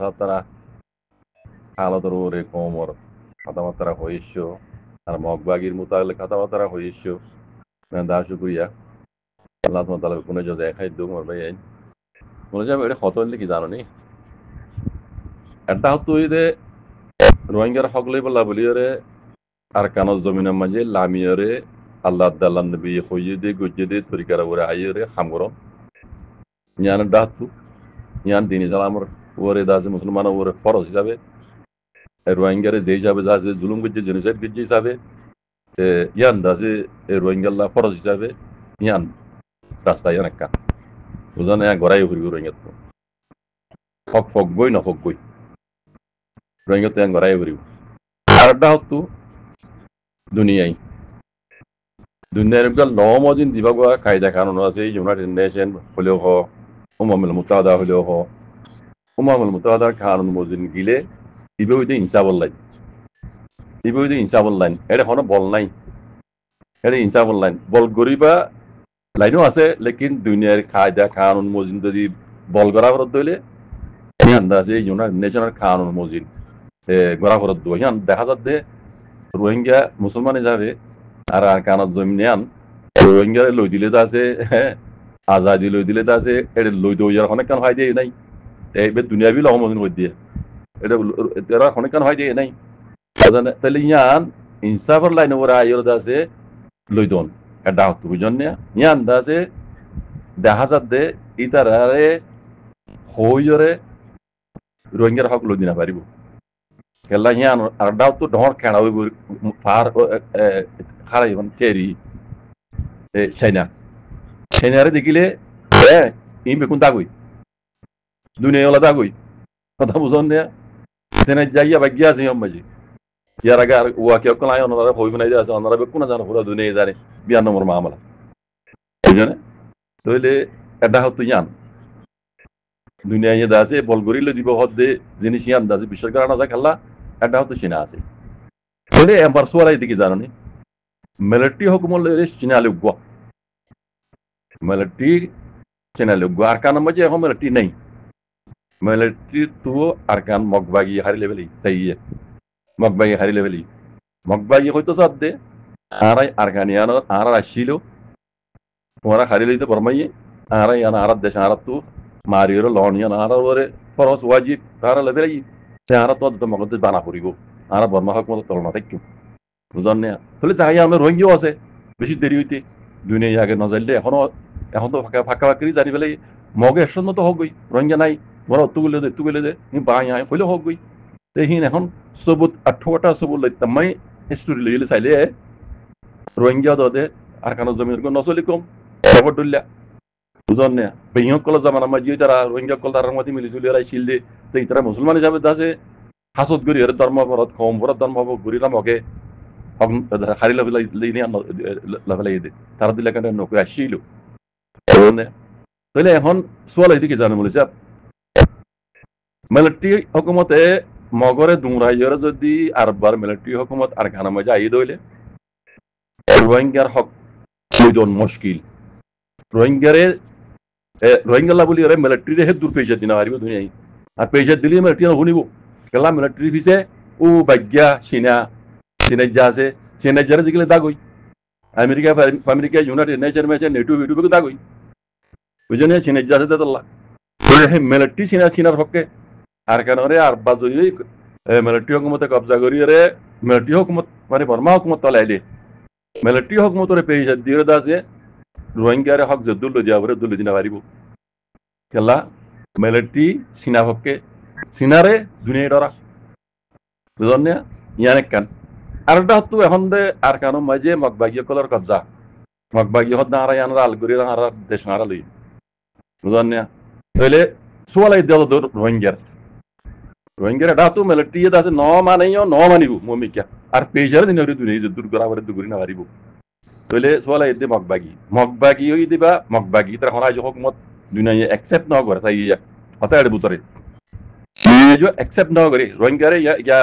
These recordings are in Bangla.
কথাবার্তা আলাদর ওরে কোমর কথাবার্তা হইস্য আর মগবাগির মোতাবেক কথাবার্তা হইস্য দা শুক্রিয়া আল্লাহ তাআলা কোনে যে খাই দু মর ভাই মনে যাবে এটা কত হইলে কি জানো নি এটা তুই দে রোহিঙ্গার হকলে বলা বলিরে আর কানো জমিনের মাঝে লামিয়রে আল্লাহ দাল্লাহ নবী হইয়ে দে গুজে দে তরিকার ওরে আইরে হামগরম ইয়ান ডাতু ইয়ান দিন ইসলামর ওরে দাসে মুসলমান ওরে ফরজ হিসাবে রোহিঙ্গারে যে হিসাবে দাসে জুলুম গুজে জেনোসাইড গুজে হিসাবে ইয়ান দাসে রোহিঙ্গাল্লাহ ফরজ হিসাবে ইয়ান রাস্তা ইয়ান একটা বুঝানে গড়াই ঘুরি রোহিঙ্গা তো হক হক গই না হক গই রোহিঙ্গা তো ইয়ান গড়াই ঘুরি আর একটা হতো দুনিয়ায় দুনিয়ার নমদিন দিবাগোয়া কায়দা কানুন আছে ইউনাইটেড নেশন হলেও হ উমামুল মুতাহাদা হলেও হ উমামুল মুতাহাদার কানুন মজিন গিলে ইবে হইতে ইনসাফুল লাইন ইবে হইতে ইনসাফুল লাইন এটা কোনো বল নাই এটা ইনসাফুল লাইন বল গরিবা লাইনও আছে লেকিন দুনিয়ার কায়দা কানুন মজিন যদি বল গড়া ফরত দইলে আন্দাজে ইউনাইটেড নেশনের কানুন মজিন গড়া ফরত দই দেখা যাচ্ছে রোহিঙ্গা মুসলমান হিসাবে আর কানত জমিনিয়ান রোহিঙ্গা লই দিলে তো আছে আজাদি লই দিলে তো আছে এটা লই দইয়ার অনেক কান হয় দিয়ে নাই এইবার দুনিয়া বিল অমদিন করে দিয়ে এটা অনেক কান হয় দিয়ে নাই তাহলে ইয়ান ইনসাফের লাইন ওরা আইর আছে লই দন এটা হতো বুঝন না ইয়ান আছে দেখা যাচ্ছে ইতারে হইরে রোহিঙ্গার হক লই দিনা পারিব কেলা ইয়ান আর ডাও তো ঢর খেলা হইব পার খারাই তেরি চাইনারে দেখিলে ই বেকুন দাগুই দুনিয়া ওলা দাগুই কথা বুঝন না সেনা যাইয়া বাগিয়া আছে মাঝে ইয়ার আগে আর ওয়া কেউ কোন আয় ওনারা হইব নাই আছে ওনারা বেকুন না জানো পুরো দুনিয়া জানে বিয়ার নম্বর মামলা বুঝনে তাহলে এটা হতো ইয়ান দুনিয়া ইয়ে আছে বল গরিলে দিব হদে জিনিস ইয়ান দাসে বিশ্বাস করা না যায় খেলা এটা হতো চীনা আছে তাহলে আমার সোয়ালাই দিকে জানো নি মিলিটারি হুকুমত চীনালে গুয়া মিলিটারি চীনালে গুয়া আরকান মাঝে এখন মিলিটারি নাই মিলিটারি তো আরকান মগবাগি হারি লেভেলি চাইয়ে মগবাগি হারি লেভেলি মগবাগি হয়তো সাথ দে আরাই আরকানিয়ান আর আসছিল ওরা হারি লইতে বরমাইয়ে আরাই আর দেশ আর তো মারিয়র লনিয়ান আর ওরে ফরজ ওয়াজিব তারা লেভেলি সে আর তো মগদ বানা করিব আর বর্মা হুকুমত তলনা থাকি বুঝন না তাহলে যাই আমরা রোহিঙ্গাও আছে বেশি দেরি হইতে দুনিয়া আগে নজাইলে এখন তো ফাঁকা ফাঁকা ফাঁকি জানি পেলে মগে এসন মতো হোক গই রোহিঙ্গা নাই মোরা তুগুলে দে বাই আয় হইলে হোক গই দেখিন এখন সবুত 18টা সবুত লইতামাই হিস্টোরি লইলে চাইলে রোহিঙ্গা দে আর কানো জমির কো নসলি কম খবর দল্লা বুঝন না বেইয়ক কল জামানা মাঝি তারা রোহিঙ্গা কল তার মধ্যে মিলি চলি রাই শিল দে তারা মুসলমান হিসাবে দাসে হাসত গরি এর ধর্ম পরত কম পরত ধর্ম গরিরা মগে খালি লাফেলাই দে তারা দিলে কেন নকু আসছিল তাহলে এখন সোয়াল এদিকে জানো বলেছে মিলিটারি হুকুমতে মগরে দুমরাইয়রে যদি আরবার মিলিটারি হুকুমত আর গানা মাঝে আই দইলে রোহিঙ্গার হক প্রয়োজন মুশকিল রোহিঙ্গাল্লা বলি ওরা মিলিটারি হে দূর পেশা দিনা হারিব দুনিয়ায় আর পেশা দিলে মিলিটারি শুনিব কেলা মিলিটারি পিছে ও বাগ্যা চীনা যা আছে চীনা যারা যেগুলো দাগই আমেরিকা ইউনাইটেড নেশন মেশন নেটো ইউটিউবে দাগই বুঝনে চীনা যা আছে তাল্লা মিলিটারি চীনার পক্ষে আর কেন রে আর বা যদি মিলিটারি হুকুমতে কবজা করি রে মিলিটারি হুকুমত মানে বর্মা হুকুমত তলাইলে মিলিটারি হুকুমতরে পেশা দিয়ে আছে রোহিঙ্গারে হক জদ্দুল দিয়াবরে দুল দিনা পারিব কেলা মিলিটারি চীনা পক্ষে চীনারে দুনিয়া ডরা বুঝন না ইয়ান কান আর এটা হতো এখন দে আর কানো মাঝে মগবাগি কলর কবজা মগবাগি হদ না আর ইয়ান আলগুরি আর দেশ না লই বুঝন না তাহলে সোয়ালাই দেল দর রোহিঙ্গার এটা তো মিলিটারি আছে ন মানেও ন মানিব মমিকা আর পেশার দিন দুনিয়া দূর করা করে দুগুরি না পারিব তাহলে সোয়ালাই দে মগবাগি হই দিবা মগবাগি তার হনাই হুকুমত দুনিয়া অ্যাকসেপ্ট না করে তাই হতা এর বুতরে जो एक्सेप्ट न करे रोहिंगारे या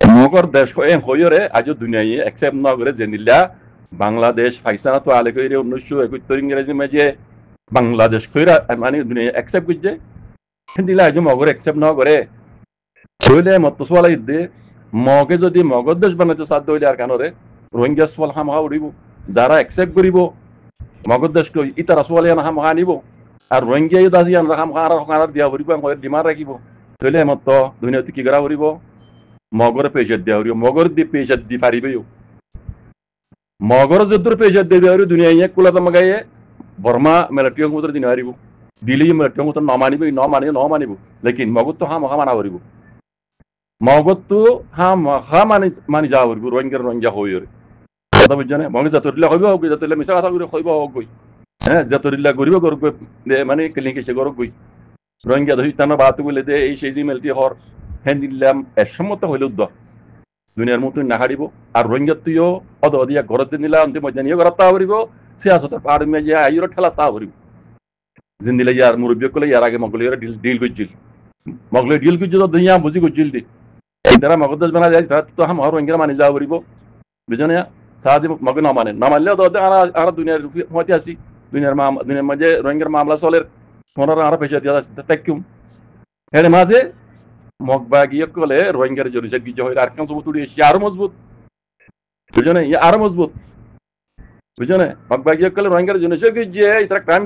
मगर देश को होयरे आज दुनिया एक्सेप्ट न करे जेनिला बांग्लादेश पाकिस्तान तो आले कइरे 1971 इंग्रजी में जे बांग्लादेश कइरा माने दुनिया एक्सेप्ट कइजे हिंदिला आज मगर एक्सेप्ट न करे হইলে মত সোয়ালা ইদে মগে যদি মগর দেশ বানাইতে সাধ্য হইলে আর কানরে রোহিঙ্গা সোয়াল হামহা উড়িব যারা একসেপ্ট করিব মগর দেশকে ইতারা সোয়ালিয়ান হামহা নিব আর রোহিঙ্গা দাজিয়ান হামহা দিয়া উড়িব ডিমান্ড রাখিব হইলে মত দুনিয়াতে কি করা উড়িব মগরে পেশাদ দিয়া উড়িব মগর দি পেশাদ দি পারিবেও মগর যদ্দুর পেশাদ দিয়ে দেওয়া দুনিয়া ইয়ে কুলাতে মাগাইয়ে বর্মা মিলিটারি মতো দিন হারিব দিল্লি মিলিটারি মতো নমানিব লেকিন মগত তো হাম মানা হরিব মগত তো মানি যা হরিব রোহিঙ্গা হই কথা বুঝছানে মগে জাতরিলা হইব হোক জাতরিলা মিছা কথা করে হইব হোক গই হ্যাঁ জাতরিলা গরিব গরক মানে কেলিংকে গরক গই রোহিঙ্গা ধরি তানা বাত বলে দে এই সেই মিলিটারি হর হ্যাঁ দিল্লাম এসমত হইল দুনিয়ার মতন না হারিব আর রোহিঙ্গা তুইও অদিয়া ঘরতে নিলাম মজানিও ঘর তা হরিব সিয়াসতের পাহাড় মেয়ে আইর ঠেলা তা হরিব জিন্দিলে ইয়ার মুরব্বী কলে ইয়ার আগে মগলে ডিল করছিল মগলে ডিল করছিল দুনিয়া বুঝি করছিল দি যারা মগদেশ বানা যায় তারা তো হাম রোহিঙ্গা মানি যাওয়া হরিব বুঝনে সাহায্য মগে নমানলে আর দুনিয়ার হতে আসি দুনিয়ার মাঝে রোহিঙ্গার মামলা চলের ওনারা আরো পেশা দিয়া তাকিম এর মাঝে মগবাগিয়ে কলে রোহিঙ্গার জরিসা গিয়ে হয় আর কাম সবুত উড়িয়ে আরো মজবুত বুঝনে আরো মজবুত বুঝনে মগবাগিয়ে কলে রোহিঙ্গার জরিসা গিয়ে ইতারা ক্রাইম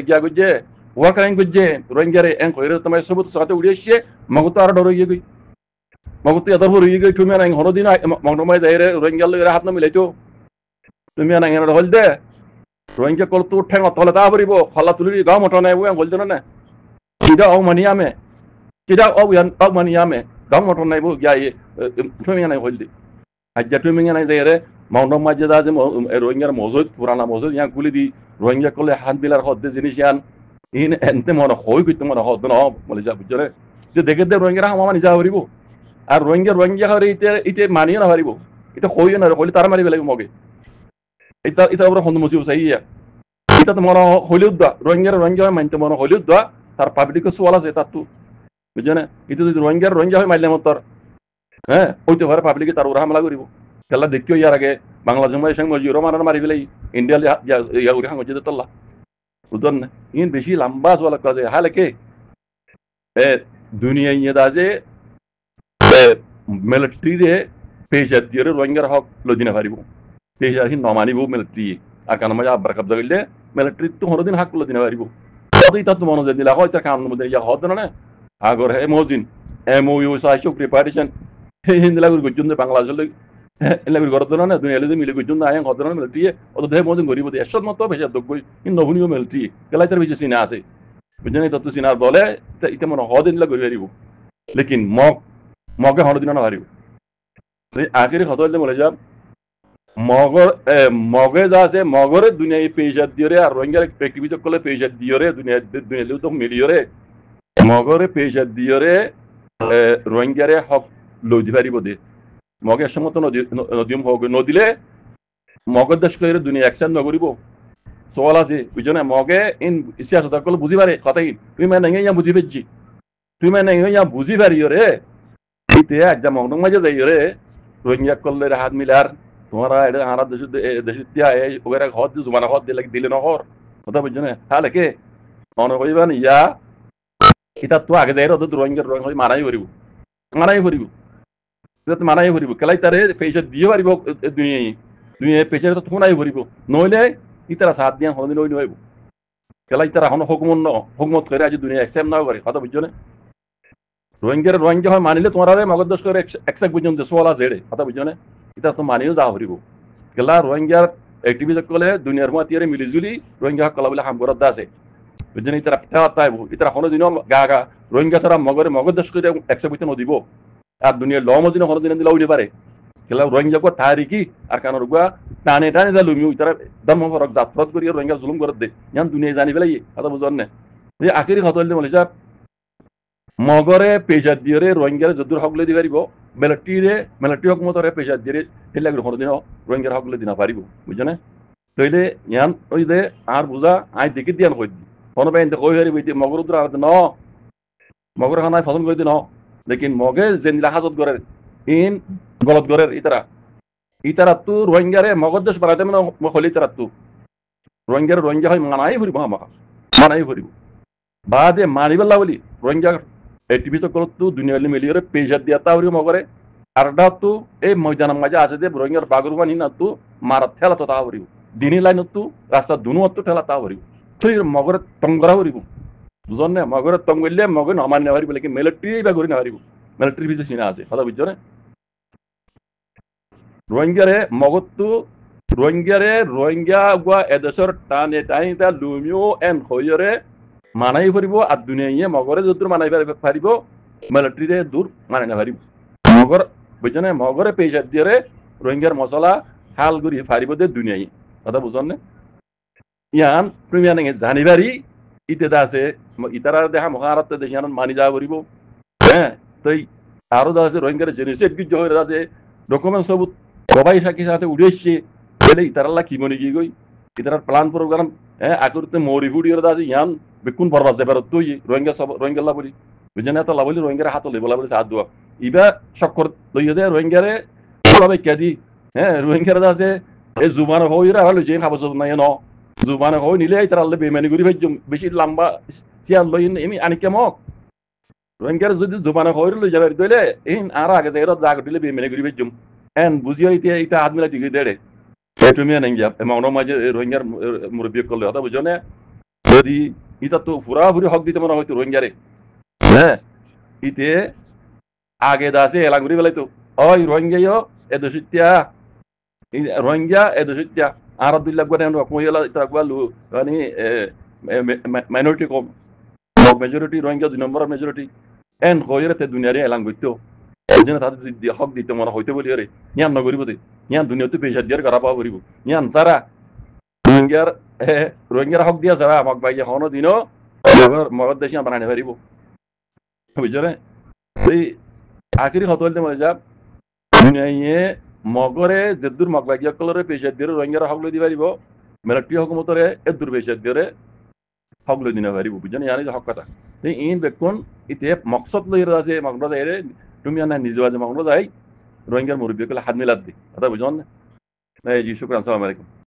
গিয়া গিয়ে ওয়ার ক্রাইম গিয়ে রোহিঙ্গার এন কইরে তোমায় সবুত সাথে উড়িয়ে মগত আর ডর হয়ে গই মগত এদার হয়ে গই তুমি না হরদিন মগনমায় যাইরে রোহিঙ্গা লইরা হাত না মিলাইতো তুমি না এনে হল দে রোহিঙ্গা কল তো ঠেঙ্গ তলে তা ভরিব খলা তুলি গাও মট নাই ওয়া বলতো না কিডা ও মানিয়ামে কিডা ও ইয়ান ও মানিয়ামে গাও মট নাই বো গিয়া তুমি না হল দি আজ তুমি না যাইরে মাউন্ডম মাঝে দা যে রোহিঙ্গার মজুদ পুরানা মজুদ ইয়া গুলি দি রোহিঙ্গা কলে হাত বিলার হদ জিনিস ইয়ান ইন এনতে মনে হই কইতে মনে হদ না বলে যা বুঝরে যে দেখে দে রোহিঙ্গা মামা নিজা হরিব আর রোহিঙ্গা হরে ইতে মানিও না হরিব এটা হইও না হইলে তার মারি বেলাগ মগে এটা ওরা হন্দ মুসিব সাইয়া এটা তো মনে হইলেও দা রোহিঙ্গা মানতে মনে হইলেও দা তার পাবলিকের সোয়াল আছে তার তো বুঝছেন এটা যদি রোহিঙ্গা হয় মারলে মত হ্যাঁ হইতে পারে পাবলিকে তার ওরা হামলা করিব খেলা দেখিও ইয়ার আগে বাংলাদেশ সঙ্গে মজিউরও মারি ফেলাই ইন্ডিয়া উড়ে হাঙ্গ যেতে তল্লা বুঝলেন না ইন বেশি লম্বা সোয়াল কাজে হালে কে দুনিয়া ইয়ে দা যে মিলিটারিরে পেশা দিয়ে রোহিঙ্গার হক লদিনা পারিব পেশা হি নমানিব মিলিটারি আর কারণ মজা আব্বার কবজা করলে মিলিটারি তো হরদিন হাক লদিনা পারিব ততই তার তো মনোযোগ দিলা হয় তার কারণ মধ্যে ইয়া হদ না আগর হে মজিন MOU সাইসো প্রিপারেশন হে হিন্দলা গুজুন বাংলাদেশ এলাগুর করতো না দুনিয়া মিলে গুজুন আয়াং হদ না মিলিটারি অত দেহ মজিন গরিব দিয়ে এসব মতো পেশা দগই ইন নহুনিও মিলিটারি কেলাই তার বেশি সিনা আছে বুঝছেন তত সিনার বলে ইতে মনে হদিন লা গরি পারিব লেকিন মগে হরদিন না পারিব আখেরি কথা বলতে বলে যাব মগে যা আছে মগরে দুনিয়া পেশা দিয়ে আর রোহিঙ্গার অ্যাক্টিভিটি করলে পেশা দিয়ে দুনিয়া তো মিলিয়রে মগরে পেশা দিয়ে রোহিঙ্গারে হক লই দি পারিব দে মগে সমত নদীম হোক নদিলে মগর দেশ করে দুনিয়া অ্যাকশন নকরিব সওয়াল আছে বুঝছো না মগে ইন ইতিহাস সকল বুঝি পারে কথাই তুমি মানে ইয়া বুঝি পেছি তুমি মানে ইয়া বুঝি পারিও রে ইতে একদম মগন মাঝে যাইও রে রোহিঙ্গা করলে হাত মিলার তোমারা এটা আরা দেশ দিয়া ওরা হদ জুমানা হদ দিলে নহর কথা বুঝছো না তাহলে কে মনে করিবেন ইয়া এটা তো আগে যাই রোহিঙ্গা মানাই করিব মানাই করিব কেলাই তারে পেশা দিয়ে পারিব দুনিয়া পেশা তো থোনাই করিব নইলে ইতারা সাত দিয়া হদিন ওই নইব কেলাই তারা হন হুকুমত করে আজ দুনিয়া একসেপ্ট না করে কথা বুঝছো না রোহিঙ্গা হয় মানিলে তোমার মগজ দোষ করে একসাক বুঝুন যে সোয়াল আছে কথা বুঝছো না এটা তো মানিও যা হরিব কেলা রোহিঙ্গার অ্যাক্টিভিটি করলে দুনিয়ার মাতিয়ারে মিলিজুলি রোহিঙ্গা কলা বলে হাম করার আছে বুঝছেন ইতারা তাইব ইতারা হনো দিন গা রোহিঙ্গা তারা মগজ দোষ করে একসাক বুঝতে নদিব আর দুনিয়ার ল মজিনে হনো দিন দিলে উঠে পারে কেলা রোহিঙ্গা কো তারিকি আর কানোর গুয়া টানে যা লুমিও ইতারা ধর্ম ফরক জাতরত করি রোহিঙ্গা জুলুম করে দে ইয়ান দুনিয়া জানি পেলাই কথা বুঝন না আখেরি কথা বলতে বলে সাহেব মগরে পেশা দিয়ে রোহিঙ্গার যদুর হকলে দি পারিব মিলিটারি হকমতরে পেশা দিয়ে সেলাগ হরদিন রোহিঙ্গার হকলে দিনা পারিব বুঝছো না তইলে ইয়ান ওই দে আর বুঝা আই দেখি দিয়ান কই দি হনো বাইন কই হারিব ইতি মগর উদ্র আর ন মগর খানায় ফসল কই দি ন লেকিন মগে জেনিলা হাজত করে ইন গলত করে ইতারা তো রোহিঙ্গারে মগর দেশ বানাইতে মানে হলি তারা তো রোহিঙ্গা হয় মানাই ফুরিব মানাই ফুরিব বাদে মানিবেলা বলি রোহিঙ্গা এটিভি তো করতো দুনিয়া মিলিয়ে পেশার দিয়া তাহলে মগরে আরটা তো এই ময়দানের মাঝে আছে যে রোহিঙ্গার বাগরবানি না তো মারাত ঠেলা তো তা হরিব দিনী লাইন তো রাস্তা দুনু তো ঠেলা তা হরিব তো মগরে তঙ্গরা হরিব বুঝন না মগরে তঙ্গ করলে মগর নমান নেওয়ারি বলে কি মিলিটারি বা করে নেওয়ারিব মিলিটারি ভিসে সিনা আছে কথা বুঝছো না রোহিঙ্গারে মগতো রোহিঙ্গা গুয়া এদেশের টানে টানি তা লুমিও এন হইরে মানাই পারিব আর দুনিয়া মগরে যদুর মানাই পারিব মিলিটারিরে দূর মানাই না পারিব মগর বুঝছো না মগরে পেশা দিয়ে রোহিঙ্গার মশলা হাল করি পারিব দে দুনিয়ায় কথা বুঝন না ইয়ান তুমি জানিবারি ইতে আছে ইতারা দেখা মহারাত দেশ মানি যাওয়া পারিব হ্যাঁ তো আরো আছে রোহিঙ্গার জেনোসাইড বিজ্ঞ হয়ে আছে ডকুমেন্ট সব সবাই সাথে সাথে উড়ে এসছে বলে ইতারাল্লা কি মনে গিয়ে গই ইতারার প্ল্যান প্রোগ্রাম হ্যাঁ আকুরতে মরি ফুড়ি আছে ইয়ান বেকুন বরবাদ যাবার তুই রোহিঙ্গা সব রোহিঙ্গা লাভলি বুঝে না তো লাভলি রোহিঙ্গার হাত লেবলা বলে হাত দোয়া ইবা চক্কর লইয়ে দেয় রোহিঙ্গারে কেদি হ্যাঁ রোহিঙ্গারা আছে এই জুবান হইরা হলো যে খাবো নাই ন জুবান হই নিলে ইতারাল্লে বেমানি করি ভাইজম বেশি লম্বা চেয়ার লই এমি আনি কেমক রোহিঙ্গার যদি জুবানে হইর লই যাবার দইলে ইন আর আগে যাই জাগ দিলে বেমানি করি ভাইজম এন বুঝিও এটা হাত মিলাই দিকে দেড়ে তুমি নেই যাব মাউনো মাঝে রোহিঙ্গার মুরব্বী করলে কথা বুঝো না যদি ইটা তো পুরাপুরি হক দিতে মনে হয়তো রোহিঙ্গারে হ্যাঁ ইতে আগে দাসে এলাগুড়ি বেলাই তো ওই রোহিঙ্গা এদোশিত্যা রোহিঙ্গা এদোশিত্যা আর দুই লাখ মহিলা ইতাগুয়ালু মানে মাইনরিটি কম মেজরিটি রোহিঙ্গা 2 নম্বর মেজরিটি এন হইরে তে দুনিয়ারে এলাং গইতো যেন তাদের হক দিতে মনে হইতে বলি আরে ইয়ান নগরিব দে ইয়ান দুনিয়াতে পেশা দিয়ার করা পাওয়া করিব ইয়ান সারা রোহিঙ্গার হক দিয়া সারা আমাক ভাই এখনো দিনও মগর দেশে বানানি পারিব বুঝছো না এই আখিরি হত বলতে মনে যাব দুনিয়ায় মগরে যেদুর মগ ভাই কলরে পেশা দিয়ে রোহিঙ্গার হক লই দি পারিব মিলিটারি হুকুমতরে এদুর পেশা দিয়ে হক লই দিনা পারিব বুঝছো না ইয়ানি হক কথা ইন বেকুন ইতে মকসদ লই আছে মগর এরে তুমি আনা নিজে আজ মগর যাই রোহিঙ্গার মুরব্বী কলে হাত মিলাত দি কথা বুঝুন না জি শুকরান আসসালামু আলাইকুম